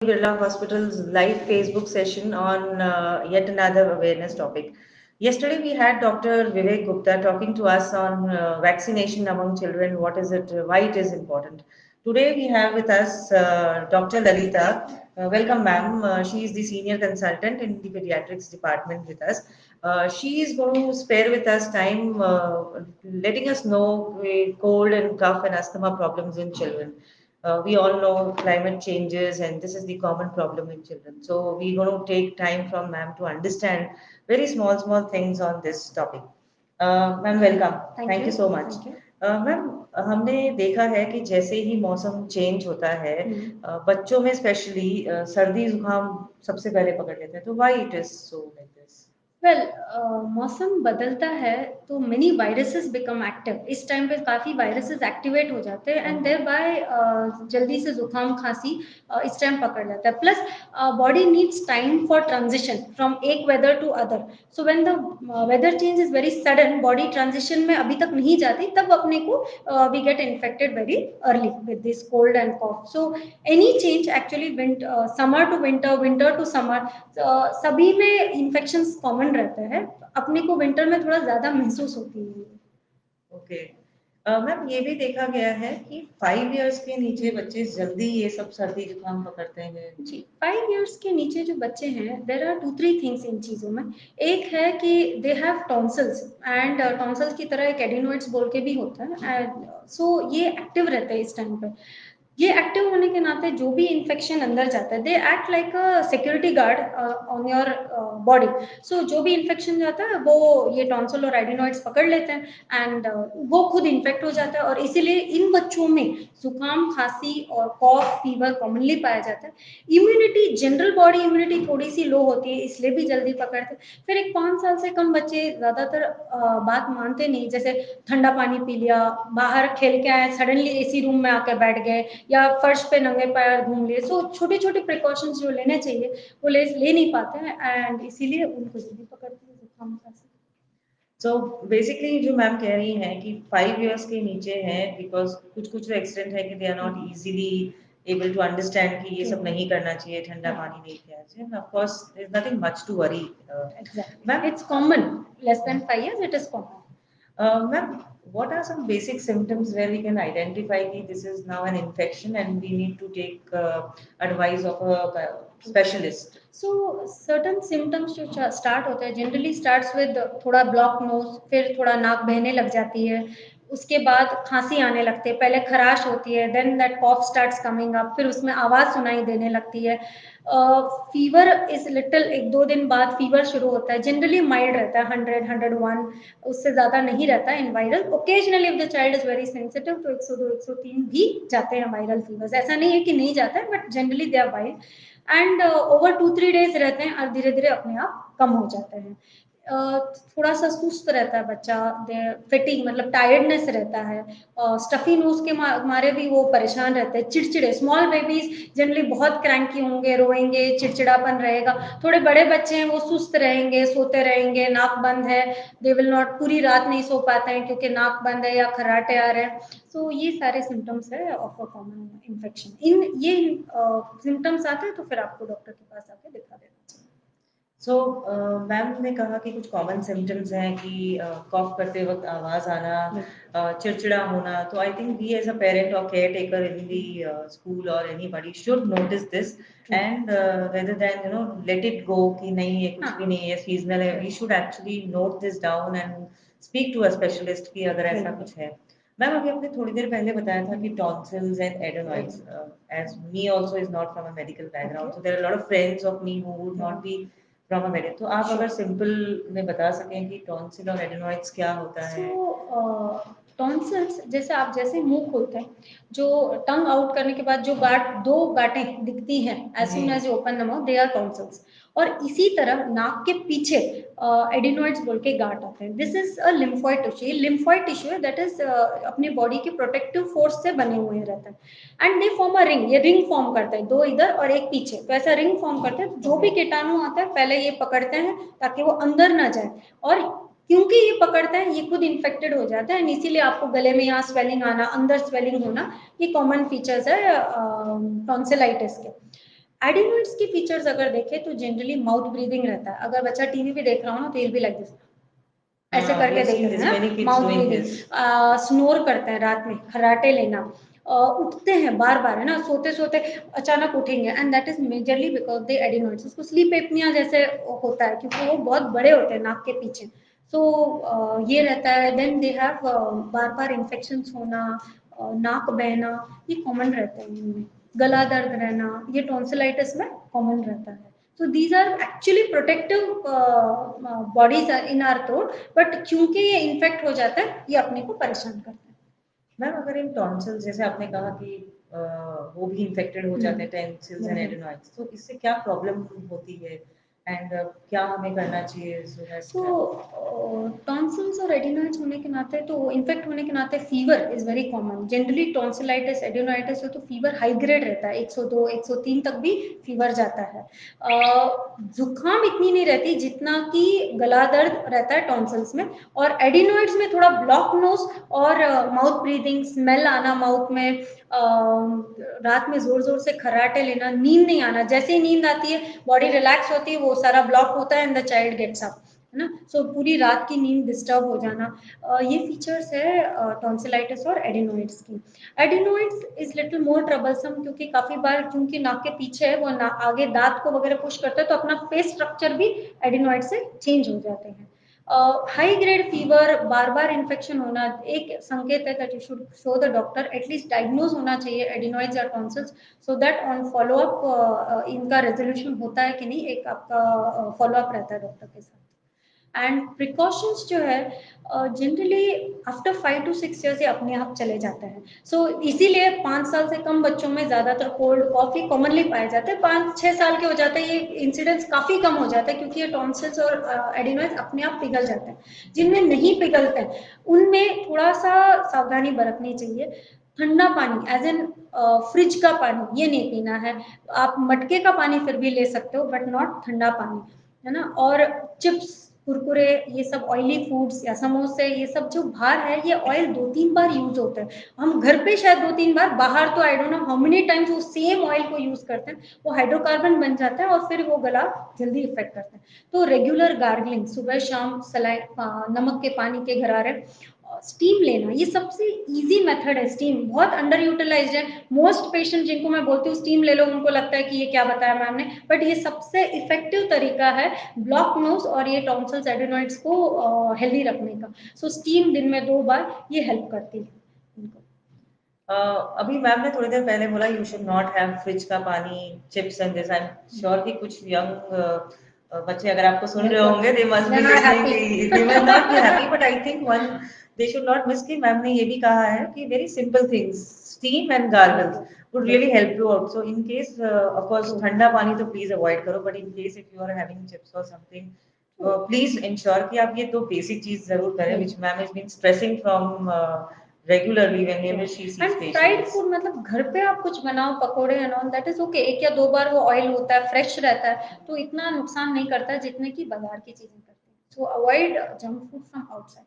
Birla Hospital's live Facebook session on yet another awareness topic. Yesterday, we had Dr. Vivek Gupta talking to us on vaccination among children, what is it, why it is important. Today, we have with us Dr. Lalita. Welcome, ma'am. She is the senior consultant in the pediatrics department with us. She is going to spare with us time, letting us know cold and cough and asthma problems in children. We all know climate changes, and this is the common problem in children. So we're going to take time from ma'am to understand very small things on this topic. Ma'am, welcome. Thank you so much. Thank you. Ma'am, हमने देखा है कि जैसे ही मौसम change होता है, बच्चों में स्पेशली सर्दी जुकाम सबसे पहले पकड़ लेते हैं, तो why it is so like this? Well मौसम बदलता है तो मेनी वायरसेस बिकम एक्टिव। इस टाइम पे काफ़ी वायरसेस एक्टिवेट हो जाते हैं एंड देयर बाय जल्दी से जुकाम खांसी इस टाइम पकड़ लेता है। Plus body needs time for transition from एक weather to other. So when the weather change is very sudden, body transition में अभी तक नहीं जाती, तब अपने को we get infected very early with this cold and cough. So any change actually summer to winter, winter to summer, सभी में इन्फेक्शंस कॉमन रहता है। अपने को विंटर में थोड़ा ज्यादा महसूस होती है। ओके मैम, ये भी देखा गया है कि 5 इयर्स के नीचे बच्चे जल्दी ये सब सर्दी जुकाम पकड़ते हैं। जी, 5 इयर्स के नीचे जो बच्चे हैं, देर आर 2-3 थिंग्स इन चीज़ों में। एक है कि they have tonsils and tonsils की तरह एक एडिनोइड्स बोल के भी होता है, सो ये एक्टिव रहते हैं इस टाइम पे। ये एक्टिव होने के नाते जो भी इन्फेक्शन अंदर जाता है, they act like a security guard on your body. So जो भी इन्फेक्शन जाता है वो ये टॉन्सिल और एडिनोइड्स पकड़ लेते हैं एंड वो खुद इन्फेक्ट हो जाता है, और इसीलिए इन बच्चों में जुकाम, खांसी और कॉफ, फीवर कॉमनली पाया जाता है। इम्यूनिटी, जनरल बॉडी इम्यूनिटी थोड़ी सी लो होती है, इसलिए भी जल्दी पकड़ते। फिर एक 5 साल से कम बच्चे ज्यादातर बात मानते नहीं, जैसे ठंडा पानी पी लिया, बाहर खेल के आए, सडनली एसी रूम में आकर बैठ गए, या फर्श पे नंगे पैर घूम लिए। सो छोटे छोटे प्रिकॉशंस जो लेने चाहिए वो ले नहीं पाते हैं एंड इसीलिए उनको जल्दी पकड़ती है जुकाम खांसी। सो बेसिकली जो मैम कह रही हैं कि 5 इयर्स के नीचे हैं, बिकॉज कुछ कुछ तो एक्सटेंट है कि they are not easily able to understand कि ये सब नहीं करना चाहिए, ठंडा पानी नहीं पीना चाहिए। Of course there is nothing much to worry. Exactly, ma'am, it's common, less than 5 years it is common. Ma'am, what are some basic symptoms where we can identify that this is now an infection and we need to take advice of a specialist? So certain symptoms जो start होते हैं, generally starts with थोड़ा block knows, फिर थोड़ा नाक बहने लग जाती है, उसके बाद खांसी आने लगती है, पहले खराश होती है, then that cough starts coming up, फिर उसमें आवाज सुनाई देने लगती है। फीवर इज लिटिल, 1-2 दिन बाद फीवर शुरू होता है, जनरली माइल्ड रहता है, 100-101, उससे ज्यादा नहीं रहता in viral. Occasionally if the child is very sensitive तो 102-103 भी जाते हैं वायरल फीवर्स, ऐसा नहीं है कि नहीं जाता है, but generally they are wild and over 2-3 days रहते हैं और धीरे धीरे अपने आप कम हो जाते हैं। थोड़ा सा सुस्त रहता है बच्चा, फिटिंग मतलब टायर्डनेस रहता है, स्टफी नोज के मारे भी वो परेशान रहते हैं, चिड़चिड़े। स्मॉल बेबीज जनरली बहुत क्रैंकी होंगे, रोएंगे, चिड़चिड़ापन रहेगा। थोड़े बड़े बच्चे हैं वो सुस्त रहेंगे, सोते रहेंगे, नाक बंद है, दे विल नॉट, पूरी रात नहीं सो पाते हैं क्योंकि नाक बंद है या खर्राटे आ रहे हैं। सो ये सारे सिम्टम्स है ऑफ अ कॉमन इन्फेक्शन। इन ये सिम्टम्स आते हैं तो फिर आपको डॉक्टर के पास आके दिखा देना चाहिए। सो मैम ने कहा कि कुछ कॉमन सिम्टम्स हैं कि कॉफ करते वक्त आवाज आना, चिड़चिड़ा होना। तो I think we as a parent और care taker in the school और anybody should notice this and rather than let it go कि नहीं ये कुछ भी नहीं है, सीजनल है। We should actually note this down and speak to a specialist कि अगर ऐसा कुछ है। मैम, अभी आपने थोड़ी देर पहले बताया था कि tonsils and adenoids, as me also is not from a medical background, so there are lot of friends of me who would not be from a medical. तो आप अगर सिंपल में बता सकें कि टॉन्सिल और एडेनॉइड्स क्या होता है? टॉन्सिल्स जैसे आप जैसे मुंह खोलते हैं, जो टंग आउट करने के बाद जो दो गांठें दिखती हैं, as soon as you open the mouth, they are tonsils. और इसी तरह नाक के पीछे एडिनोइड्स बोल के गांठ आते हैं। This is a lymphoid tissue. ये लिम्फॉइड टिश्यू है दैट इज अपनी बॉडी के प्रोटेक्टिव फोर्स से बने हुए रहते हैं and they form a ring. ये रिंग फॉर्म करते हैं, 2 इधर और 1 पीछे, तो ऐसा रिंग फॉर्म करते हैं। जो भी कीटाणु आता है पहले ये पकड़ते हैं ताकि वो अंदर ना जाए, और क्योंकि ये पकड़ता है, ये खुद इन्फेक्टेड हो जाता है, इसीलिए आपको गले में यहाँ स्वेलिंग आना, अंदर स्वेलिंग होना, ये कॉमन फीचर्स है टॉन्सिलाइटिस के। एडिनोइड्स की फीचर्स अगर देखें तो जनरली माउथ ब्रीदिंग रहता है। अगर बच्चा टीवी पे देख रहा हो ना तो इल भी लाइक दिस, ऐसे We करके have देख seen रहे this. हैं, Many kids mouth doing breathing. this. Snore करते हैं रात में, खर्राटे लेना, उठते हैं बार बार, है ना, सोते सोते अचानक उठेंगे, and that is majorly because they adenoids. उसको स्लीप एपनिया जैसे होता है क्योंकि वो बहुत बड़े होते हैं नाक के पीछे। सो ये रहता है। देन दे हैव बार बार इन्फेक्शन होना, नाक बहना, ये कॉमन रहता है इनमें। गला दर्द रहना, ये टॉन्सिलाइटिस में कॉमन रहता है। So these are actually protective bodies in our throat, but क्योंकि ये इन्फेक्ट हो जाता है, ये अपने को परेशान करता है। मैम अगर इन टॉन्सिल्स जैसे आपने कहा कि वो भी इन्फेक्टेड हो जाते हैं, टॉन्सिल्स एंड एडिनोइड्स, तो इससे क्या प्रॉब्लम होती है एंड क्या हमें करना चाहिए सो सो दैट टॉन्सिल्स और एडिनोइड्स होने के नाते, तो इन्फेक्ट होने के नाते fever is very common. Generally tonsillitis adenoiditis हो तो फीवर हाई ग्रेड रहता है, 102 103 तक भी फीवर जाता है। जुकाम इतनी नहीं रहती जितना कि गला दर्द रहता है टॉन्सिल्स में। और एडिनोइड्स में थोड़ा ब्लॉक नोज और माउथ ब्रीदिंग, स्मेल आना माउथ में, रात में जोर जोर से खर्राटे लेना, नींद नहीं आना, जैसे ही नींद आती है बॉडी रिलैक्स होती है, वो सारा ब्लॉक होता है and the child gets up, है ना। सो पूरी रात की नींद डिस्टर्ब हो जाना, ये फीचर्स है टॉन्सिलाइटिस और एडिनोइड्स की। Adenoids is little more troublesome क्योंकि काफी बार क्योंकि नाक के पीछे है, वो आगे दांत को वगैरह पुश करता है, तो अपना फेस स्ट्रक्चर भी एडिनोइड से चेंज हो जाते हैं। हाई ग्रेड फीवर, बार बार इन्फेक्शन होना एक संकेत है that you should show the doctor. At least diagnose होना चाहिए एडिनोइड्स या tonsils, so that on follow up इनका रेजोल्यूशन होता है कि नहीं, एक आपका फॉलो अप रहता है डॉक्टर के साथ। एंड प्रिकॉशंस जो है जनरली आफ्टर 5 to 6 years ये अपने आप चले जाते हैं। सो इसीलिए 5 साल से कम बच्चों में ज्यादातर कोल्ड कॉफ ही कॉमनली पाए जाते हैं। 5-6 साल के हो जाते हैं ये इंसिडेंस काफी कम हो जाता है क्योंकि ये टॉन्सिल्स और एडिनोइड्स अपने आप पिघल जाते हैं। जिनमें नहीं पिघलते हैं उनमें थोड़ा सा सावधानी बरतनी चाहिए। ठंडा पानी एज एन फ्रिज का पानी ये नहीं पीना है। आप मटके का पानी फिर भी ले सकते हो बट नॉट ठंडा पानी, है ना। और चिप्स, कुरकुरे, ये सब ऑयली फूड्स या समोसे, ये सब जो बाहर है, ये ऑयल 2-3 बार यूज होता है। हम घर पे शायद 2-3 बार, बाहर तो I don't know how many times वो सेम ऑयल को यूज करते हैं, वो हाइड्रोकार्बन बन जाता है और फिर वो गला जल्दी इफेक्ट करता है। तो रेगुलर गार्गलिंग, सुबह शाम सलाइन नमक के पानी के गरारे, स्टीम लेना, ये सबसे इजी मेथड है। स्टीम बहुत अंडर यूटिलाइज्ड है। मोस्ट पेशेंट जिनको मैं बोलती हूँ स्टीम ले लो, उनको लगता है कि ये क्या बताया मैम ने, बट ये सबसे इफेक्टिव तरीका है ब्लॉक नोज और ये टॉन्सिल्स एडिनोइड्स को हेल्दी रखने का। सो स्टीम दिन में 2 बार ये हेल्प करती है इनको। अभी मैम ने थोड़ी देर पहले बोला you should not have fridge का पानी, chips and this. I am sure कि कुछ यंग बच्चे अगर आपको सुन रहे होंगे they must be listening, they will not be happy, but I think one they should not miss कि मैम ने ये भी कहा है कि very simple things, steam and gargles would really help you out. So in case of course ठंडा पानी तो please avoid करो, but in case if you are having chips or something, please ensure कि आप ये दो basic चीज जरूर करें, which ma'am has been stressing from regularly whenever she sees and patients. Fried food मतलब घर पे आप कुछ बनाओ, पकोड़े and all, that is okay. 1 या 2 बार वो ऑयल होता है, फ्रेश रहता है, तो इतना नुकसान नहीं करता जितने की बाजार की चीजें करती है। सो avoid junk food from outside.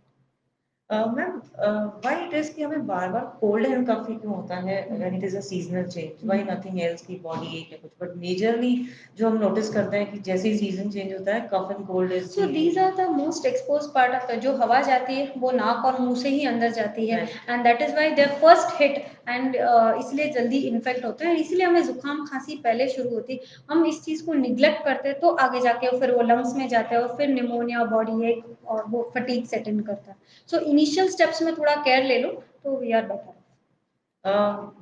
Ma'am why it is कि हमें बार बार कोल्ड एंड कफी क्यों होता है when it is a seasonal change, why nothing else की बॉडी एक या कुछ, बट मेजरली जो हम नोटिस करते हैं कि जैसे ही सीजन चेंज होता है cough and cold is so these are the most expose part of, जो हवा जाती है वो नाक और मुंह से ही अंदर जाती है, and that is why there first hit, and इसलिए जल्दी इन्फेक्ट होता है। इसलिए हमें जुकाम खांसी पहले शुरू होती, हम इस चीज को निग्लेक्ट करते हैं तो आगे जाके फिर वो लंग्स में जाता है और फिर निमोनिया, बॉडी एक, और वो फटीग सेट इन करता है। सो इनिशियल स्टेप्स में थोड़ा केयर ले लो तो वी आर बेटर।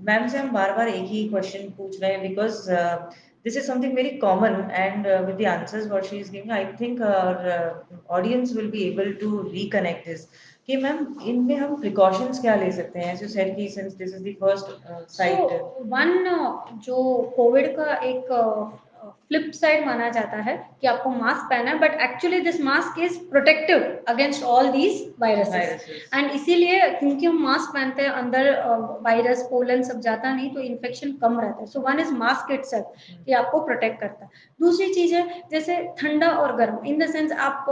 मैम से हम बार बार एक ही क्वेश्चन पूछ रहे हैं because this is something very common and with the answers what she is giving I think audience will be able to reconnect this कि मैम इनमें हम प्रिकॉशंस क्या ले सकते हैं, एज यू सेड कि since this is the first site. One जो COVID का एक फ्लिप साइड माना जाता है कि आपको मास्क पहना है, but actually this mask is protective against all these viruses. And इसीलिए क्योंकि हम मास्क पहनते हैं, अंदर वायरस पोलन सब जाता नहीं, तो इन्फेक्शन कम रहता है। So one is mask itself कि आपको प्रोटेक्ट करता है। दूसरी चीज है जैसे ठंडा और गर्म, इन द सेंस आप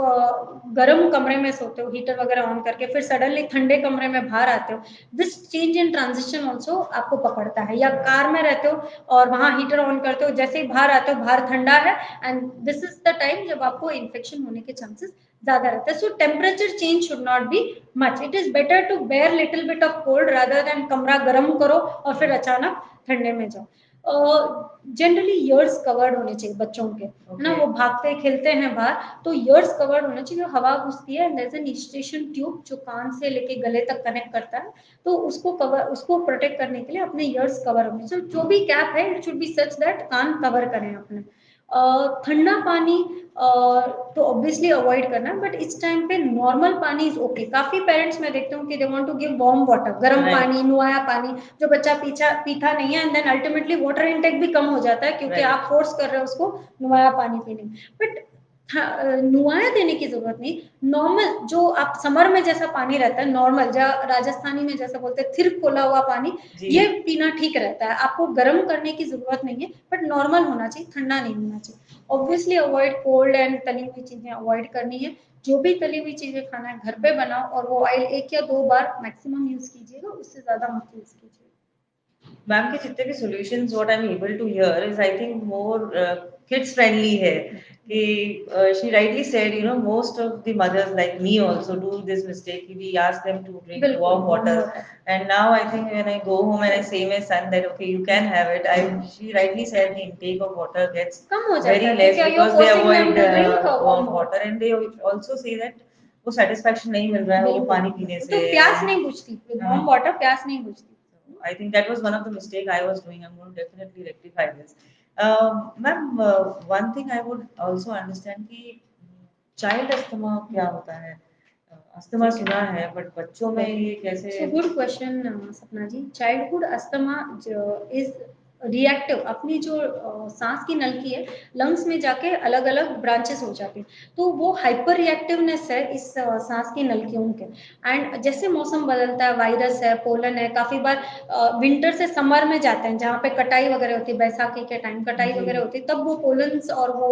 गर्म कमरे में सोते हो हीटर वगैरह ऑन करके, फिर सडनली ठंडे कमरे में बाहर आते हो, this change in transition also आपको पकड़ता है। या कार में रहते हो और वहां हीटर ऑन करते हो, जैसे ही बाहर आते हो बाहर ठंडा है, and this is the time जब आपको इन्फेक्शन होने के चांसेस ज्यादा रहता है। So temperature change should not be much, it is better to bear little bit of cold rather than कमरा गर्म करो और फिर अचानक ठंडे में जाओ। जनरली ईयर्स कवर्ड होने चाहिए बच्चों के, है ना, वो भागते खेलते हैं बाहर, तो ईयर्स कवर्ड होने चाहिए, हवा घुसती है, there is an eustachian tube जो कान से लेके गले तक कनेक्ट करता है, तो उसको प्रोटेक्ट करने के लिए अपने ईयर्स कवर होने चाहिए। जो भी कैप है it should be such that कान कवर करें अपने। ठंडा पानी तो ऑब्वियसली अवॉइड करना है, बट इस टाइम पे नॉर्मल पानी इज ओके। काफी पेरेंट्स मैं देखती हूँ कि they want to give warm water, गर्म पानी, नुआया पानी, जो बच्चा पीता नहीं है, and then ultimately water intake भी कम हो जाता है क्योंकि आप फोर्स कर रहे हो उसको नुआया पानी पीने। बट नुआया देने की जरूरत नहीं, नॉर्मल जो आप समर में जैसा पानी रहता है, नॉर्मल राजस्थानी में जैसा बोलते हैं थिर खोला हुआ पानी, ये पीना ठीक रहता है। आपको गर्म करने की जरूरत नहीं है, बट नॉर्मल होना चाहिए, ठंडा नहीं होना चाहिए। ऑब्वियसली अवॉइड कोल्ड एंड तली हुई चीजें अवॉइड करनी है। जो भी तली हुई चीजें खाना है घर पे बनाओ, और वो ऑयल 1 या 2 बार मैक्सिमम यूज कीजिएगा, उससे ज्यादा मत यूज कीजिए। मैम के जितने भी solutions what I am able to hear is I think more kids friendly है कि she rightly said, you know, most of the mothers like me also do this mistake, we ask them to drink warm water, and now I think when I go home and I say my son that okay you can have it, she rightly said the intake of water gets very less because they avoid warm water, and they also say that वो satisfaction नहीं मिल रहा है वो पानी पीने से, तो प्यास नहीं बुझती, warm water प्यास नहीं बुझती। I think that was one of the mistake I was doing. I'm going to definitely rectify this. Ma'am, one thing I would also understand कि child asthma क्या होता है? अस्थमा सुना है, बट बच्चों में ये कैसे? गुड क्वेश्चन सपना जी। चाइल्डहुड अस्थमा इज रिएक्टिव, अपनी जो सांस की नलकी है लंग्स में जाके अलग अलग ब्रांचेस हो जाती है, तो वो हाइपर रिएक्टिवनेस है इस सांस की नलकियों के। एंड जैसे मौसम बदलता है, वायरस है, पोलन है, काफी बार विंटर से समर में जाते हैं जहाँ पे कटाई वगैरह होती है, बैसाखी के टाइम कटाई वगैरह होती है, तब वो पोलन्स और वो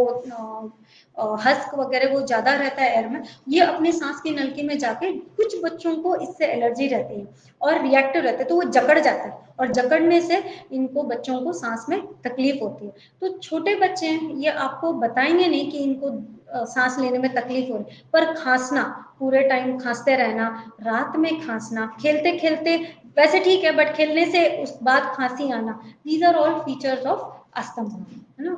हस्क वगैरह वो ज्यादा रहता है एयर में, ये अपनी सांस की नलकी में जाके कुछ बच्चों को इससे एलर्जी रहती है और रिएक्टिव रहते हैं, तो वो जकड़ जाता है, और जकड़ने से इनको बच्चों को सांस में तकलीफ होती है। तो छोटे बच्चे हैं, ये आपको बताएंगे नहीं कि इनको सांस लेने में तकलीफ हो रही, पर खांसना, पूरे टाइम खांसते रहना, रात में खांसना, खेलते खेलते वैसे ठीक है बट खेलने से उस बाद खांसी आना, these are all features of asthma, है ना।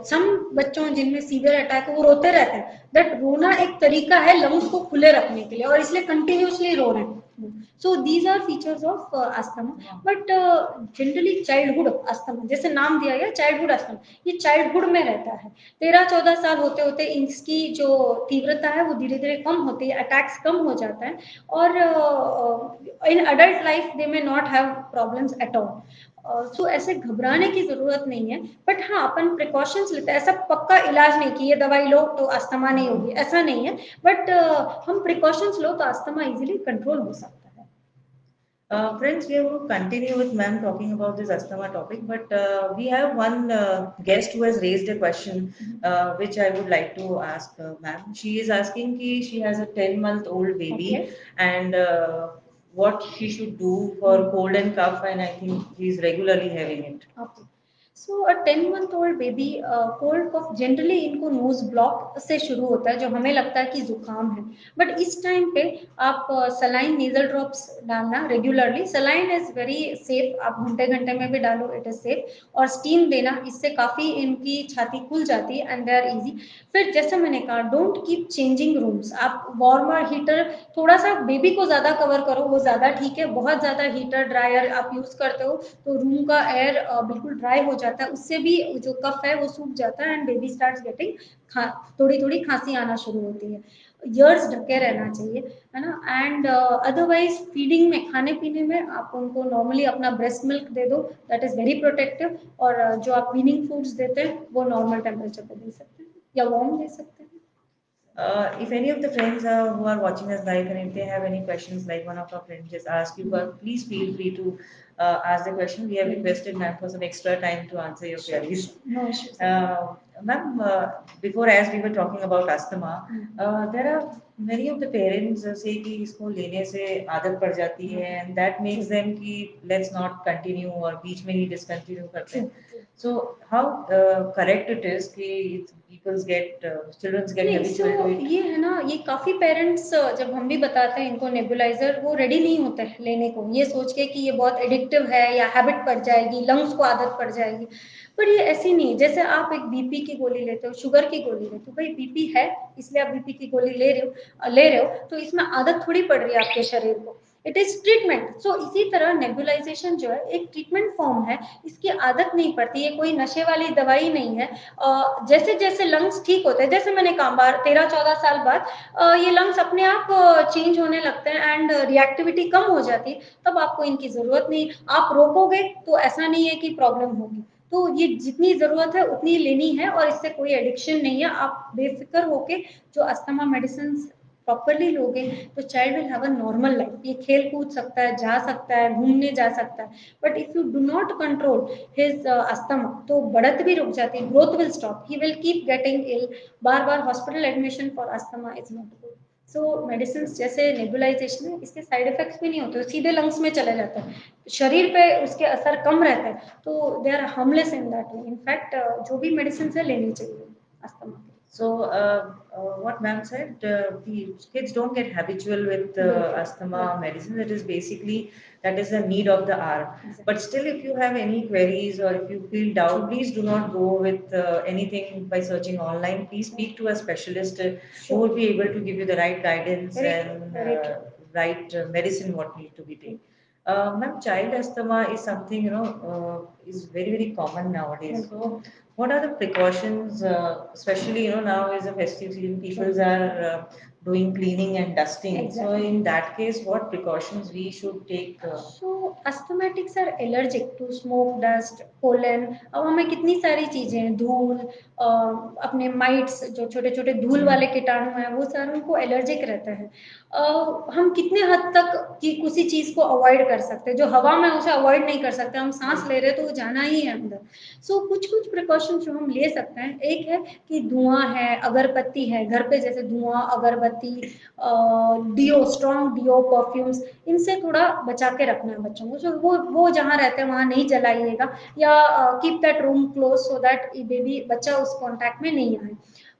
सम बच्चों जिनमें सीवियर अटैक है वो रोते रहते हैं, दैट रोना एक तरीका है लंग्स को खुले रखने के लिए, और इसलिए कंटिन्यूअसली रो रहे हैं। So these are features of asthma. But generally childhood asthma, जैसे नाम दिया गया चाइल्डहुड अस्थमा, ये चाइल्डहुड में रहता है। 13-14 साल होते होते इसकी जो तीव्रता है वो धीरे धीरे कम होती है, अटैक्स कम हो जाता है, और in adult life they may not have problems at all. So ऐसे घबराने की जरूरत नहीं है, बट हाँ अपन प्रिकॉशंस लेते हैं, ऐसा पक्का इलाज नहीं कि ये दवाई लो तो अस्थमा नहीं होगी, ऐसा नहीं है, बट हम प्रिकॉशंस लो तो अस्थमा इजीली कंट्रोल हो सकता है। Friends, we will continue with ma'am talking about this asthma topic, but we have one guest who has raised a question which I would like to ask ma'am. She is asking कि she has a 10-month-old baby, and what she should do for cold and cough, and I think she's regularly having it. Okay. So a 10 month-old baby cold cough generally इनको nose block से शुरू होता है, जो हमें लगता है कि जुकाम है, बट इस टाइम पे आप सलाइन नेजल ड्रॉप्स डालना regularly, saline is very safe, आप घंटे घंटे में भी डालो इट इज सेफ, और स्टीम देना, इससे काफी इनकी छाती खुल जाती है एंड दे आर इजी। फिर जैसे मैंने कहा डोंट कीप चेंजिंग रूम्स, आप वार्मर हीटर थोड़ा सा बेबी को ज्यादा कवर करो, वो ज्यादा ठीक है, बहुत ज्यादा हीटर ड्रायर आप यूज करते हो तो रूम का एयर बिल्कुल ड्राई हो जाता है, उससे भी जो कफ है वो सूख जाता है एंड बेबी स्टार्ट्स गेटिंग थोड़ी थोड़ी खांसी आना शुरू होती है। ईयर्स ढके रहना चाहिए, है ना। एंड अदरवाइज फीडिंग में, खाने पीने में आप उनको नॉर्मली अपना ब्रेस्ट मिल्क दे दो, दैट इज वेरी प्रोटेक्टिव। और जो आप वीनिंग फूड्स देते हैं वो नॉर्मल टेम्परेचर पे दे सकते हैं या वार्म दे सकते हैं। If any of the friends who are watching us live and if they have any questions, like one of our friends just asked you, but please feel free to ask the question. We have requested ma'am for some extra time to answer your queries. No issues. Ma'am, before as we were talking about asthma, there are many of the parents say कि इसको लेने से आदत पड़ जाती है and that makes them कि let's not continue और बीच में ही discontinue करते हैं. So how correct it is कि people's get children get नहीं, habitual to it? ये है ना, ये काफी पेरेंट्स जब हम भी बताते हैं इनको नेबुलाइजर, वो रेडी नहीं होते हैं लेने को, ये सोच के कि ये बहुत एडिक्टिव है या हैबिट पड़ जाएगी, लंग्स को आदत पड़ जाएगी। पर ये ऐसी नहीं, जैसे आप एक बीपी की गोली लेते हो, शुगर की गोली लेते हो, भाई बीपी है इसलिए आप बीपी की गोली ले रहे हो, तो इसमें आदत थोड़ी पड़ रही है आपके शरीर को, इट इज ट्रीटमेंट। सो इसी तरह नेबुलाइजेशन जो है एक ट्रीटमेंट फॉर्म है, इसकी आदत नहीं पड़ती, ये कोई नशे वाली दवाई नहीं है। जैसे जैसे लंग्स ठीक होते हैं, जैसे मैंने कहा 13-14 साल बाद ये लंग्स अपने आप चेंज होने लगते हैं एंड रिएक्टिविटी कम हो जाती है, तब आपको इनकी जरूरत नहीं। आप रोकोगे तो ऐसा नहीं है कि प्रॉब्लम होगी, तो ये जितनी जरूरत है उतनी लेनी है और इससे कोई एडिक्शन नहीं है। आप बेफिक्र होके जो अस्थमा मेडिसिन प्रॉपरली लोगे तो child will have a normal life, ये खेल कूद सकता है, जा सकता है, घूमने जा सकता है। But if you do not control his asthma तो बढ़त भी रुक जाती है, growth will stop, he will keep getting ill, बार बार hospital admission for asthma is not good. So medicine जैसे नेबुलाइजेशन है, इसके साइड इफेक्ट्स भी नहीं होते, सीधे लंग्स में चले जाते हैं, शरीर पे उसके असर कम रहते हैं, तो they are harmless in that way. In fact जो भी मेडिसिन है लेनी चाहिए अस्थमा के। So, what ma'am said, the kids don't get habitual with asthma medicine. It is basically that is a need of the hour. Exactly. But still, if you have any queries or if you feel doubt, please do not go with anything by searching online. Please speak to a specialist who will be able to give you the right guidance and right medicine what need to be taken. Ma'am, child asthma is something is very common nowadays. So, what are the precautions, especially now is a festive season, people are doing cleaning and dusting. Exactly. So, in that case, what precautions we should take? So asthmatics are allergic to smoke, dust, pollen। अब हमें कितनी सारी चीजें हैं, धूल, अपने mites जो छोटे छोटे धूल वाले कीटाणु हैं वो सारे उनको एलर्जिक रहते हैं। हम कितने हद तक कि किसी चीज को अवॉइड कर सकते हैं, जो हवा में उसे अवॉइड नहीं कर सकते, हम सांस ले रहे हैं तो वो जाना ही है अंदर। सो कुछ कुछ प्रिकॉशन जो हम ले सकते हैं, एक है कि धुआं है, अगरबत्ती है घर पे, जैसे धुआं, अगरबत्ती, डियो, स्ट्रॉन्ग डियो, परफ्यूम्स, इनसे थोड़ा बचा के रखना है बच्चों को। सो वो जहाँ रहते हैं वहां नहीं जलाइएगा, या keep that room close so that baby बच्चा उस कांटेक्ट में नहीं आए।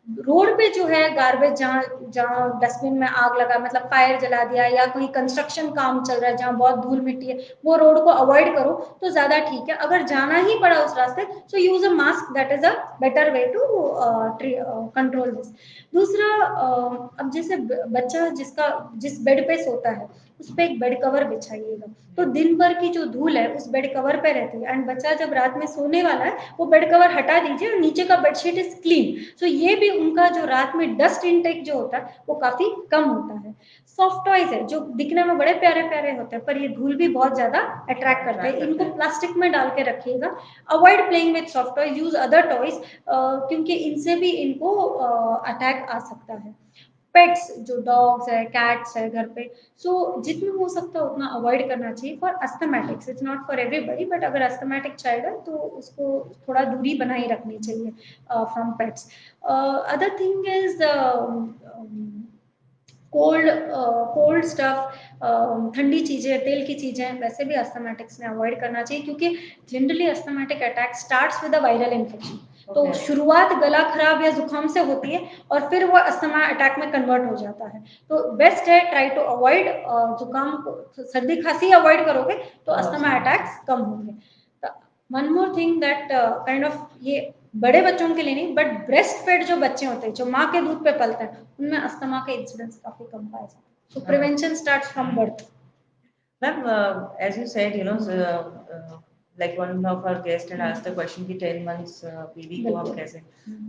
रोड पे जो है गार्बेज, जहाँ जहाँ डस्टबिन में आग लगा, मतलब फायर जला दिया, या कोई कंस्ट्रक्शन काम चल रहा है जहाँ बहुत धूल मिट्टी है, वो रोड को अवॉइड करो तो ज्यादा ठीक है। अगर जाना ही पड़ा उस रास्ते so use a mask, that is a better way to control this. दूसरा, अब जैसे बच्चा जिस बेड पे सोता है उस पर एक बेड कवर बिछाइएगा, तो दिन भर की जो धूल है उस बेड कवर पे रहती है, एंड बच्चा जब रात में सोने वाला है वो बेड कवर हटा दीजिए और नीचे का बेडशीट इज क्लीन। सो ये भी उनका जो रात में डस्ट इनटेक जो होता है वो काफी कम होता है। सॉफ्ट टॉयज है जो दिखने में बड़े प्यारे प्यारे होते हैं पर ये धूल भी बहुत ज्यादा अट्रैक्ट करते हैं, इनको प्लास्टिक में डाल के रखिएगा। Avoid playing with soft toys, use other toys, क्योंकि इनसे भी इनको अटैक आ सकता है। पेट्स जो डॉग्स है, कैट्स है घर पे, सो जितना हो सकता है उतना अवॉइड करना चाहिए for asthmatics. It's not for everybody, but अगर अस्थमैटिक चाइल्ड है तो उसको थोड़ा दूरी बनाई रखनी चाहिए from pets. Other thing is cold stuff, ठंडी चीजें, तेल की चीजें, वैसे भी अस्थमैटिक्स ने अवॉइड करना चाहिए, क्योंकि generally asthmatic attack starts with a viral infection. तो शुरुआत गला खराब या जुकाम से होती है और फिर वो अस्थमा अटैक में कन्वर्ट हो जाता है। तो बेस्ट है ट्राई टू अवॉइड, जुकाम सर्दी खांसी अवॉइड करोगे तो अस्थमा अटैक्स कम होंगे। One more thing that kind of, ये बड़े बच्चों के लिए नहीं, बट ब्रेस्ट फेड जो बच्चे होते हैं जो माँ के दूध पे पलते हैं उनमें अस्थमा के इंसिडेंट्स काफी कम पाए जाते हैं। सो prevention starts from birth. Ma'am, as you said, like one of our guests had asked a question कि 10 months baby को हम बिल्कुल। कैसे,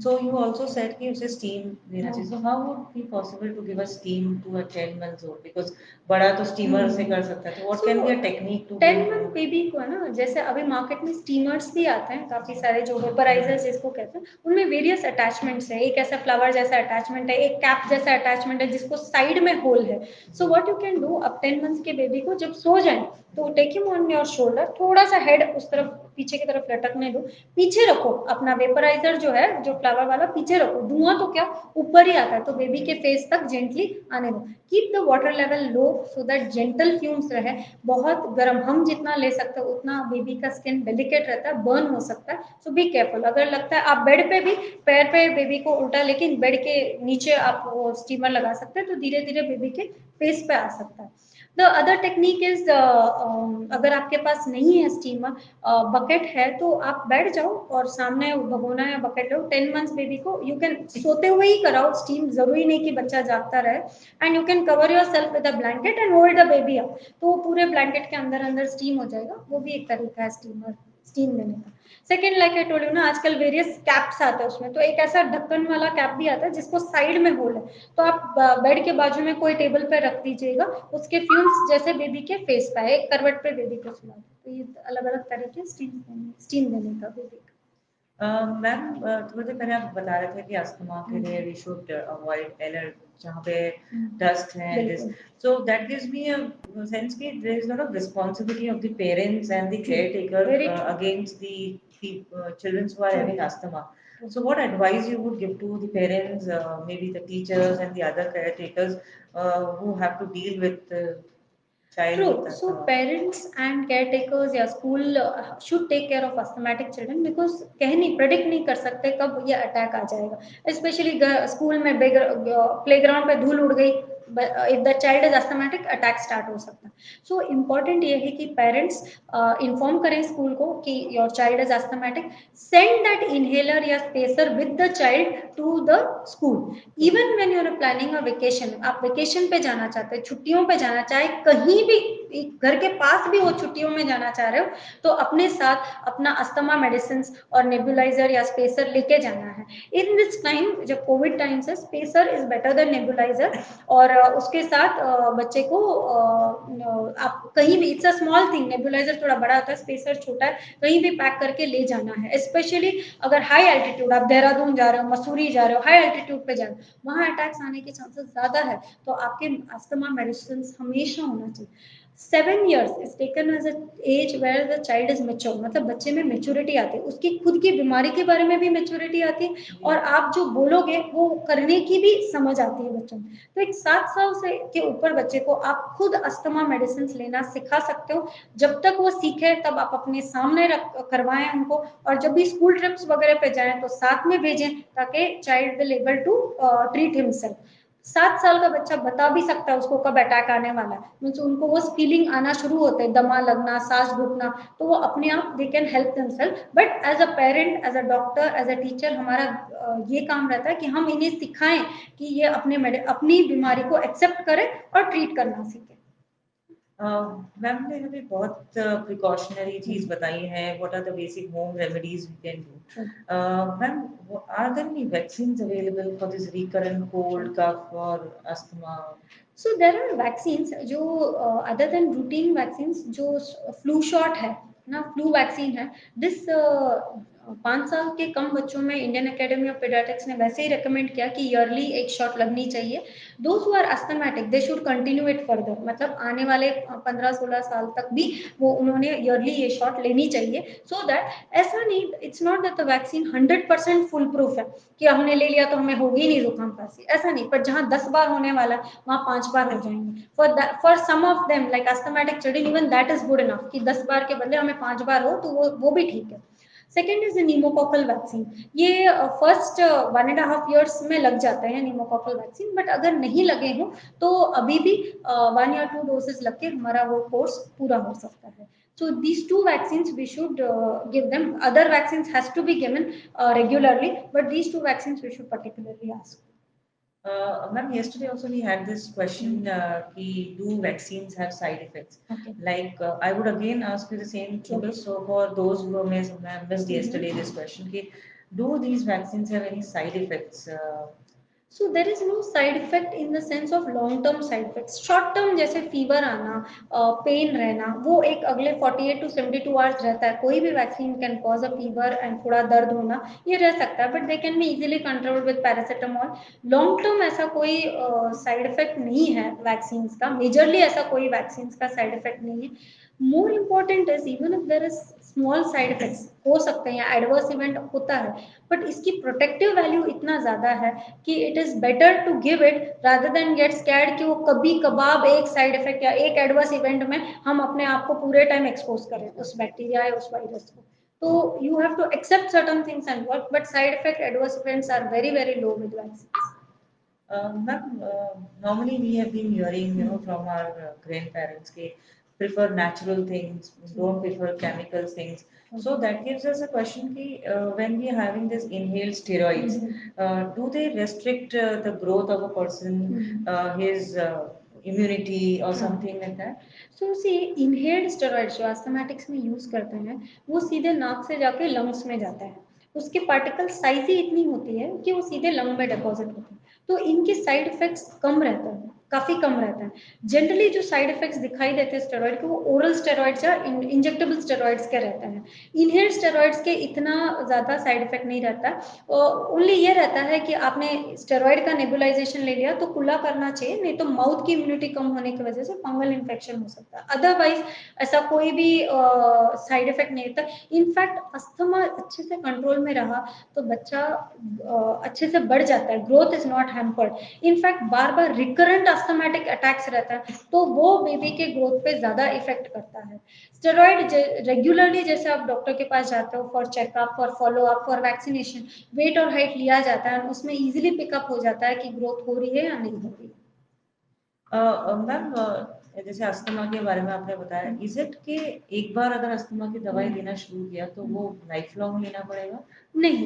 so you also said कि उसे steam देना चाहिए, so how would be possible to give a steam to a 10 months old, because बड़ा तो steamer से कर सकता है, तो what can be a technique to 10 give month baby को है ना, जैसे अभी मार्केट में स्टीमर्स भी आते हैं काफी सारे, जो वेपराइजर्स जिसको कहते हैं, उनमें वेरियस अटैचमेंट्स है। एक ऐसा फ्लावर जैसा अटैचमेंट है, एक कैप जैसा अटैचमेंट है जिसको साइड में होल है। So what you can do, अब 10 मंथ्स के बेबी को जब सो जाए तो take him on your shoulder, थोड़ा सा हेड उस तरफ पीछे की तरफ लटकने दो, पीछे रखो अपना वेपराइजर जो है, जो फ्लावर वाला, पीछे रखो, धुआं तो क्या ऊपर ही आता है, तो बेबी के फेस तक जेंटली आने दो। Keep the water level low so that gentle fumes रहे। बहुत गर्म हम जितना ले सकते हो उतना, बेबी का स्किन डेलिकेट रहता है, बर्न हो सकता है, सो बी केयरफुल। अगर लगता है आप बेड पे भी, पैर पे बेबी को उल्टा लेकिन बेड के नीचे आप वो स्टीमर लगा सकते हैं, तो धीरे धीरे बेबी के फेस पे आ सकता है। द अदर टेक्निक इज, अगर आपके पास नहीं है स्टीमर, बकेट है, तो आप बैठ जाओ और सामने भगोना या बकेट लो। 10 मंथ्स बेबी को यू कैन सोते हुए ही कराओ स्टीम, जरूरी नहीं कि बच्चा जागता रहे। And you can cover your self with a blanket and hold the baby up, तो वो पूरे ब्लैंकेट के अंदर अंदर स्टीम हो जाएगा। वो भी एक तरीका है स्टीम देने का। Second, like I told you ना, आजकल वेरियस कैप्स आते हैं उसमें, तो एक ऐसा ढक्कन वाला कैप भी आता है जिसको साइड में होल है, तो आप बेड के बाजू में कोई टेबल पे रख दीजिएगा, उसके फ्यूम्स जैसे बेबी के फेस पे है, एक करवट पे बेबी को सुला दो। तो ये अलग अलग तरीके स्टीम देने का बेबी का। मैम, थोड़ी देर पहले आप बता रहे थे कि अस्थमा के लिए वी शुड अवॉइड एलर, जहाँ पे डस्ट है, this, so that gives me a sense कि there is a lot of responsibility of the parents and the caretaker against the children who are having asthma. So what advice you would give to the parents, maybe the teachers and the other caretakers who have to deal with child True. with So asthma? parents and caretakers या school should take care of asthmatic children, because कह नहीं, predict नहीं कर सकते कब ये attack आ जाएगा। Specially school में प्लेग्राउंड पे धूल उड़ गई, if the child is asthmatic, attack start हो सकता है। सो इम्पोर्टेंट ये है कि पेरेंट्स इन्फॉर्म करें स्कूल को कि your child is asthmatic, send that inhaler या spacer with the child to the school. Even when you are planning a vacation, आप वेकेशन पे जाना चाहते हैं, छुट्टियों पे जाना, चाहे कहीं भी घर के पास भी हो, छुट्टियों में जाना चाह रहे हो, तो अपने साथ अपना अस्थमा मेडिसिन और नेबुलाइजर या स्पेसर लेके जाना है। इन दिस टाइम, जब कोविड टाइम से, spacer is better than nebuliser. और उसके साथ बच्चे को आप कहीं भी, it's a small thing, nebuliser थोड़ा बड़ा होता है, स्पेसर छोटा है, कहीं भी पैक करके ले जाना है। स्पेशली अगर हाई एल्टीट्यूड, आप देहरादून जा रहे हो, मसूरी जा रहे हो, हाई एल्टीट्यूड पे जा रहे हो, वहां अटैक्स आने के चांसेस ज्यादा है, तो आपके अस्थमा मेडिसिन हमेशा होना चाहिए। 7 years is taken as an age where the child is mature, मतलब बच्चे में मेच्योरिटी आती है, उसकी खुद की बीमारी के बारे में भी मेच्योरिटी आती है, और आप जो बोलोगे वो करने की भी समझ आती है बच्चों में। तो एक 7 साल से के ऊपर बच्चे को आप खुद अस्थमा मेडिसिन लेना सिखा सकते हो। जब तक वो सीखे तब आप अपने सामने करवाएं उनको, और जब भी स्कूल ट्रिप्स वगैरह पे जाएं तो साथ में भेजें, ताकि child will able to treat himself. 7 साल का बच्चा बता भी सकता है उसको कब अटैक आने वाला है, मीन्स उनको वो फीलिंग आना शुरू होते हैं, दमा लगना, सांस घुटना, तो वो अपने आप they can help themselves. But as a parent, as a doctor, as a teacher, हमारा ये काम रहता है कि हम इन्हें सिखाएं कि ये अपनी बीमारी को एक्सेप्ट करें और ट्रीट करना सीखें। मैम ने हमें बहुत प्रिकॉशनरी चीज बताई है, what are the basic home remedies we can do. Ma'am, are there any vaccines available for this recurrent cold, cough और asthma? So there are vaccines जो अदर देन रूटीन वैक्सीन्स, जो flu shot है ना, flu vaccine है, this 5 साल के कम बच्चों में इंडियन एकेडमी ऑफ पीडियाट्रिक्स ने वैसे ही रेकमेंड किया कि ईयरली एक शॉट लगनी चाहिए। Those who are asthmatic they should continue it further, मतलब आने वाले 15-16 साल तक भी वो उन्होंने ईयरली ये शॉट लेनी चाहिए। सो दैट ऐसा नहीं, it's not that the vaccine 100% full proof है कि हमने ले लिया तो हमें होगी नहीं जुकाम खांसी, ऐसा नहीं। पर जहाँ 10 बार होने वाला है वहाँ 5 बार हो जाएंगे। For some of them like asthmatic children, even that is good enough कि 10 बार के बदले हमें 5 बार हो, तो वो भी ठीक है। Second is pneumococcal vaccine. ये फर्स्ट 1.5 years में लग जाते हैं न्यूमोकॉकल वैक्सीन, बट अगर नहीं लगे हों तो अभी भी 1 या 2 डोजेस लग के हमारा वो कोर्स पूरा हो सकता है। So these two vaccines we should give them. Other vaccines has to be given regularly, but these two vaccines we should particularly ask. Ma'am, yesterday also we had this question, do vaccines have side effects? Okay. Like, I would again ask you the same Sure. thing. So for those who missed yesterday this question, do these vaccines have any side effects? So there is no side effect in the sense of long term side effects short term जैसे fever आना pain रहना वो एक अगले 48 to 72 hours रहता है कोई भी vaccine can cause a fever and थोड़ा दर्द होना ये रह सकता है but they can be easily control with paracetamol long term ऐसा कोई साइड इफेक्ट नहीं है वैक्सीन का मेजरली ऐसा कोई वैक्सीन का साइड इफेक्ट नहीं है more important is even if there is small side effects हो सकते हैं या एडवर्स इवेंट होता है बट इसकी प्रोटेक्टिव वैल्यू इतना ज्यादा है कि it is better to give it rather than get scared कि वो कभी कभार एक साइड इफेक्ट या एक एडवर्स इवेंट में हम अपने आप को पूरे टाइम एक्सपोज करें उस बैक्टीरिया या उस वायरस को तो you have to accept certain things and work but side effect adverse events are very low with vaccines. Ma'am, normally we have been hearing, from our grandparents, prefer natural things, don't prefer chemical things. So that gives us a question, when we are having this inhaled steroids, do they restrict the growth of a person, his immunity or something like that? So see inhaled steroids जो asthmatics में use करते हैं वो सीधे नाक से जाके lungs में जाता है उसकी पार्टिकल साइज ही इतनी होती है कि वो सीधे लंग में डिपॉजिट होते हैं तो इनके साइड इफेक्ट्स कम रहते हैं काफी कम रहता है जनरली जो साइड इफेक्ट्स दिखाई देते हैं स्टेरॉइड के वो ओरल स्टेरॉइड्स या इंजेक्टेबल स्टेरॉइड्स के रहते हैं इनहेल्ड स्टेरॉइड्स के इतना ज्यादा साइड इफेक्ट नहीं रहता ओनली ये रहता है कि आपने स्टेरॉइड का नेबुलाइजेशन ले लिया तो कुल्ला करना चाहिए नहीं तो माउथ की इम्यूनिटी कम होने की वजह से फंगल इन्फेक्शन हो सकता है अदरवाइज ऐसा कोई भी साइड इफेक्ट नहीं रहता इनफैक्ट अस्थमा अच्छे से कंट्रोल में रहा तो बच्चा अच्छे से बढ़ जाता है growth is not hampered in fact bar bar recurrent asthmatic attacks रहता है तो वो बेबी के ग्रोथ पे ज्यादा इफेक्ट करता है स्टेरॉइड रेगुलरली जैसे आप डॉक्टर के पास जाते हो for checkup for follow up for vaccination weight और हाइट लिया जाता है उसमें इजीली पिकअप हो जाता है कि ग्रोथ हो रही है या नहीं हो रही है मैम, जैसे अस्थमा के बारे में आपने बताया, इज इट कि एक बार अगर अस्थमा की दवाई लेना शुरू किया तो वो लाइफ लॉन्ग लेना पड़ेगा? नहीं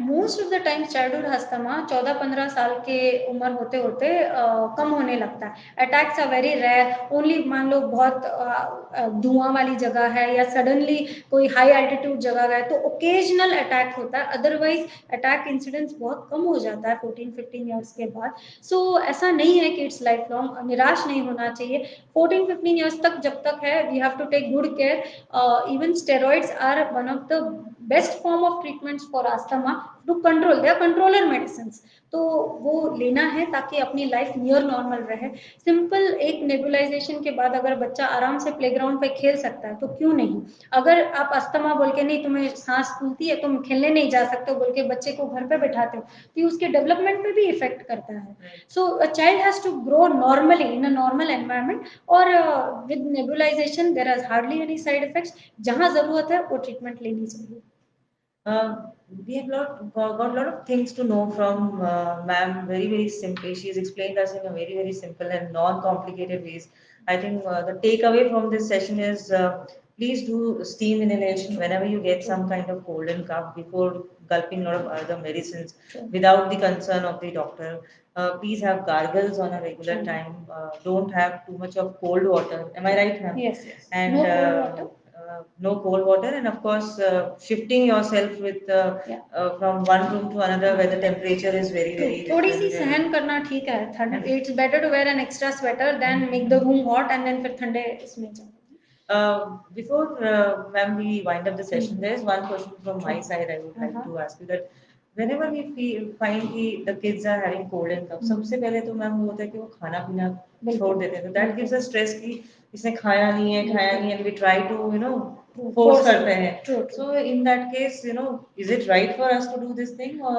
most of the time childhood asthma 14-15 साल के उम्र होते होते कम होने लगता है attacks are very rare only मान लो बहुत धुआं वाली जगह है या सडनली कोई हाई एल्टीट्यूड जगह है तो ओकेजनल अटैक होता है अदरवाइज अटैक इंसिडेंस बहुत कम हो जाता है 14-15 ईयर्स के बाद सो ऐसा नहीं है कि इट्स लाइफ लॉन्ग निराश नहीं होना चाहिए 14-15 ईयर्स तक जब तक है we have to take good care even steroids are one of the best form of treatments for asthma to control they are controller medicine तो वो लेना है ताकि अपनी लाइफ नियर नॉर्मल रहे सिंपल एक नेबुलाइजेशन के बाद अगर बच्चा आराम से प्लेग्राउंड पे खेल सकता है तो क्यों नहीं अगर आप अस्थमा बोल के नहीं तुम्हें सांस फूलती है तुम खेलने नहीं जा सकते बोल के बच्चे को घर पे बैठाते हो तो ये उसके डेवलपमेंट पे भी इफेक्ट करता है so a child has to grow normally in a normal environment और with nebulization there are hardly any side effects जहां जरूरत है वो ट्रीटमेंट लेनी चाहिए We have got a lot of things to know from ma'am. Very simply, she has explained us in a very simple and non-complicated ways. I think the takeaway from this session is please do steam inhalation whenever you get some kind of cold and cough before gulping a lot of other medicines without the concern of the doctor. Please have gargles on a regular time. Don't have too much of cold water. Am I right, ma'am? Yes. And No cold water. No cold water, and of course shifting yourself with from one room to another where the temperature is very थोड़ी सी different. सहन करना ठीक है ठंड it's better to wear an extra sweater than make the room hot and then फिर ठंडे इसमें जाओ Before ma'am we wind up the session, there is one question from my side I would like to ask you that whenever we find कि the kids are having cold and cough, सबसे पहले तो ma'am वो होता है कि वो खाना पीना छोड़ देते हैं, तो that gives us stress कि इसने खाया नहीं है and we try to force करते हैं. So in that case, is it right for us to do this thing or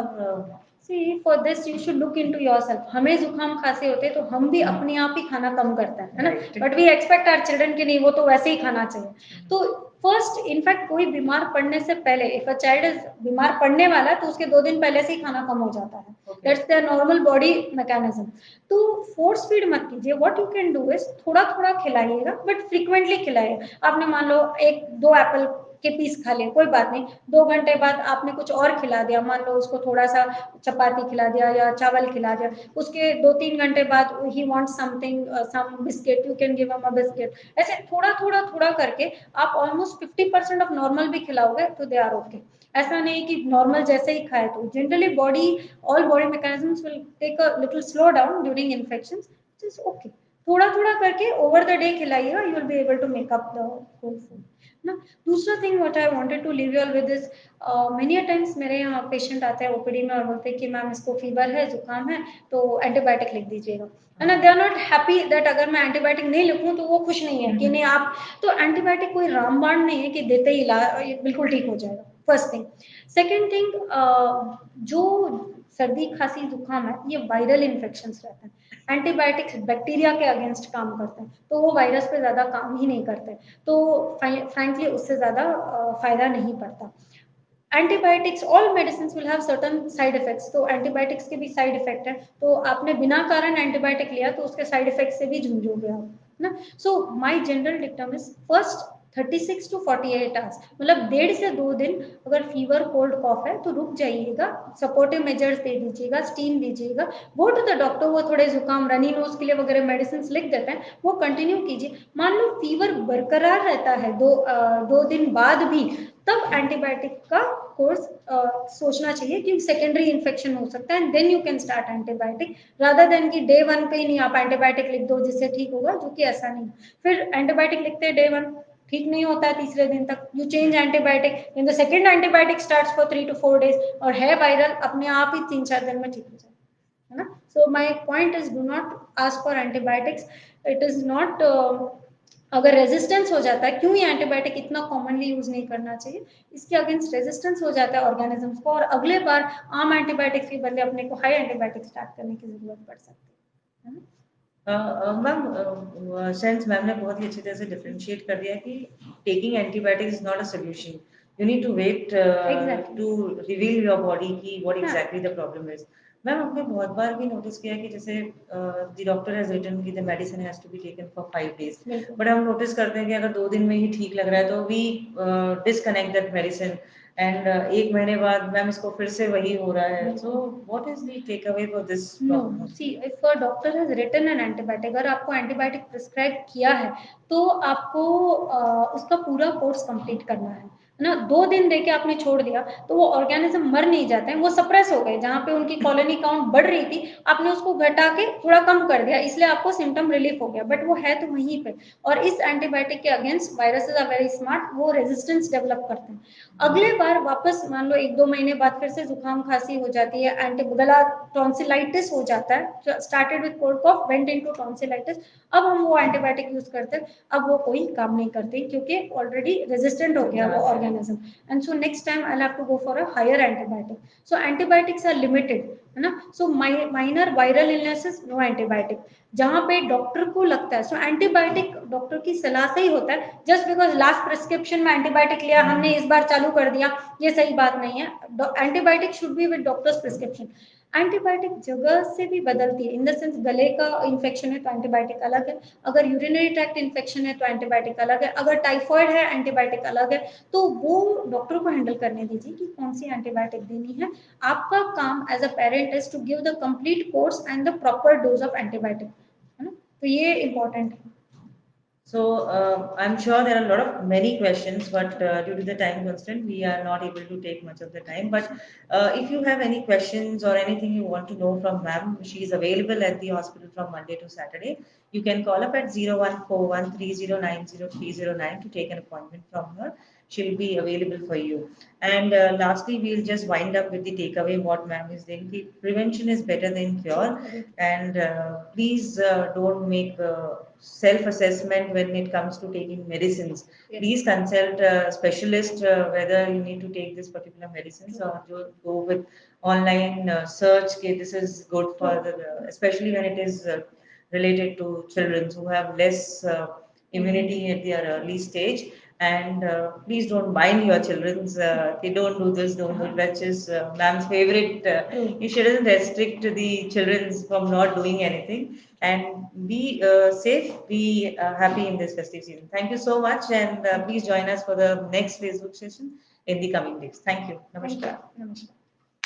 See, for this you should look into yourself. हमें जुकाम खांसी होते हैं तो हम भी अपने आप ही खाना कम करते हैं, है ना? But we expect our children कि नहीं वो तो वैसे ही खाना चाहिए. तो फर्स्ट इनफैक्ट कोई बीमार पड़ने से पहले इफ अ चाइल्ड इज बीमार पड़ने वाला है तो उसके 2 दिन पहले से ही खाना कम हो जाता है that's the normal body mechanism तो फोर्स फीड मत कीजिए what you can do is थोड़ा थोड़ा खिलाइएगा बट फ्रीक्वेंटली खिलाइए आपने मान लो 1-2 एप्पल के पीस खा लिए, कोई बात नहीं। 2 घंटे बाद आपने कुछ और खिला दिया, मान लो उसको थोड़ा सा चपाती खिला दिया या चावल खिला दिया, उसके 2-3 घंटे बाद ही want something, some biscuit, you can give him a biscuit. ऐसे थोड़ा थोड़ा थोड़ा करके आप ऑलमोस्ट 50% ऑफ नॉर्मल भी खिलाओगे तो दे आर ओके। ऐसा नहीं कि नॉर्मल जैसे ही खाए, तो generally body, all body mechanisms will take a little slow down during infections, it is okay. थोड़ा थोड़ा करके ओवर द डे खिलाइएगा, you will be able to make up the whole food ना। दूसरा thing what I wanted to leave you all with is, many times मेरे यहाँ patient आते हैं ओपीडी में और बोलते हैं कि मैम इसको फीवर है, जुकाम है, तो एंटीबायोटिक लिख दीजिएगा। है ना, they are not happy that अगर मैं एंटीबायोटिक नहीं लिखूं तो वो खुश नहीं है कि नहीं आप, तो एंटीबायोटिक कोई रामबाण नहीं है कि देते ही बिल्कुल ठीक हो जाएगा, फर्स्ट थिंग। सेकेंड थिंग, जो सर्दी खांसी जुकाम है ये वायरल इन्फेक्शंस रहते हैं, एंटीबायोटिक्स बैक्टीरिया के अगेंस्ट काम करते हैं, तो वो वायरस पे ज्यादा काम ही नहीं करते, तो फ्रैंकली उससे ज्यादा फायदा नहीं पड़ता। Antibiotics, all medicine will have certain side effects, तो एंटीबायोटिक्स के भी साइड इफेक्ट है, तो आपने बिना कारण एंटीबायोटिक लिया तो उसके साइड इफेक्ट से भी जूझोगे आप ना। So my general dictum is first 36 to 48 hours, मतलब 1.5 से 2 दिन अगर फीवर कोल्ड कॉफ है तो रुक जाइएगा, सपोर्टिव मेजर्स दे दीजिएगा, स्टीम दीजिएगा, गो टू द डॉक्टर, वो थोड़े जुकाम रनी नोज के लिए वगैरह मेडिसिन लिख देते हैं, वो कंटिन्यू कीजिए। मान लो फीवर बरकरार रहता है 2 दिन बाद भी, तब एंटीबायोटिक का कोर्स सोचना चाहिए, क्योंकि सेकेंडरी इन्फेक्शन हो सकता है, and then you can start antibiotic, rather than कि डे 1 पे ही नहीं आप एंटीबायोटिक लिख दो जिससे ठीक होगा, जो कि ऐसा नहीं। फिर एंटीबायोटिक लिखते हैं डे 1, ठीक नहीं होता है तीसरे दिन तक, you change antibiotic in the second antibiotic starts for 3 to 4 days, और है वायरल, अपने आप ही 3-4 दिन में ठीक हो जाए, है ना। So my point is, do not ask for antibiotics, it is not, अगर रेजिस्टेंस हो जाता है, क्यों ये एंटीबायोटिक इतना कॉमनली यूज नहीं करना चाहिए, इसके अगेंस्ट रेजिस्टेंस हो जाता है ऑर्गेनिजम्स को, और अगले बार आम एंटीबायोटिक्स के बदले अपने को हाई एंटीबायोटिक स्टार्ट करने की जरूरत पड़ सकती है ना। मैम, सेंस मैम ने बहुत ही अच्छी तरह से डिफरेंशिएट कर दिया कि taking antibiotic is not a solution, you need to wait exactly, to reveal your body की व्हाट हाँ exactly the problem is. Ma'am हमने बहुत बार भी नोटिस किया कि जैसे द डॉक्टर हैज रिटन कि the medicine has to be taken for 5 days, बिल्कुल। बट हम नोटिस करते हैं कि अगर 2 दिन में ही ठीक लग रहा है तो we disconnect that medicine, and 1 महीने बाद मैम इसको फिर से वही हो रहा है, so what is the takeaway for this no, problem? See if a doctor has written an antibiotic, अगर आपको एंटीबायोटिक प्रिस्क्राइब किया है तो आपको उसका पूरा कोर्स कंप्लीट करना है ना। 2 दिन देके आपने छोड़ दिया तो वो ऑर्गेनिज्म मर नहीं जाते हैं, वो सप्रेस हो गए, जहाँ पे उनकी कॉलोनी काउंट बढ़ रही थी आपने उसको घटा के थोड़ा कम कर दिया, इसलिए आपको सिम्टम रिलीफ हो गया, बट वो है तो वहीं पे। और इस एंटीबायोटिक के against viruses are very smart, वो रेजिस्टेंस डेवलप करते हैं। अगले बार वापस मान लो 1-2 महीने बाद फिर से जुकाम खांसी हो जाती है, एंटी गला टॉन्सिलाइटिस हो जाता है, started with cold cough went into tonsillitis, अब हम वो एंटीबायोटिक यूज करते हैं, अब वो कोई काम नहीं करती क्योंकि ऑलरेडी रेजिस्टेंट हो गया वो organism, and so next time I have to go for a higher antibiotic. So antibiotics are limited, है ना। So minor viral illnesses no antibiotic, जहां पे डॉक्टर को लगता है, सो एंटीबायोटिक डॉक्टर की सलाह से ही होता है, जस्ट बिकॉज लास्ट प्रिस्क्रिप्शन में एंटीबायोटिक लिया हमने इस बार चालू कर दिया, ये सही बात नहीं है। Antibiotic should be with doctors prescription. Antibiotic जगह से भी बदलती है, इन द सेंस गले का इन्फेक्शन है तो एंटीबायोटिक अलग है, अगर यूरिनरी ट्रैक्ट इन्फेक्शन है तो एंटीबायोटिक अलग है, अगर टाइफॉइड है एंटीबायोटिक अलग है, तो वो डॉक्टर को हैंडल करने दीजिए कि कौन सी एंटीबायोटिक देनी है। आपका काम as a parent is to give the complete course and the proper dose of antibiotic, है ना, तो ये इंपॉर्टेंट है। So I'm sure there are a lot of many questions, but due to the time constraint, we are not able to take much of the time. But if you have any questions or anything you want to know from ma'am, she is available at the hospital from Monday to Saturday. You can call up at 014130900309 to take an appointment from her. She'll be available for you. And lastly, we'll just wind up with the takeaway what ma'am is saying. The prevention is better than cure, and please don't make self-assessment when it comes to taking medicines. Yes. Please consult a specialist whether you need to take this particular medicines, or go with online search. Okay, this is good for the, especially when it is related to children who have less immunity at their early stage. And please don't mind your children's. They don't do this, don't do that. Is ma'am's favorite. You shouldn't restrict the children's from not doing anything. And be safe, be happy in this festive season. Thank you so much, and please join us for the next Facebook session in the coming days. Thank you. Thank you. Namaskar. Namaskar.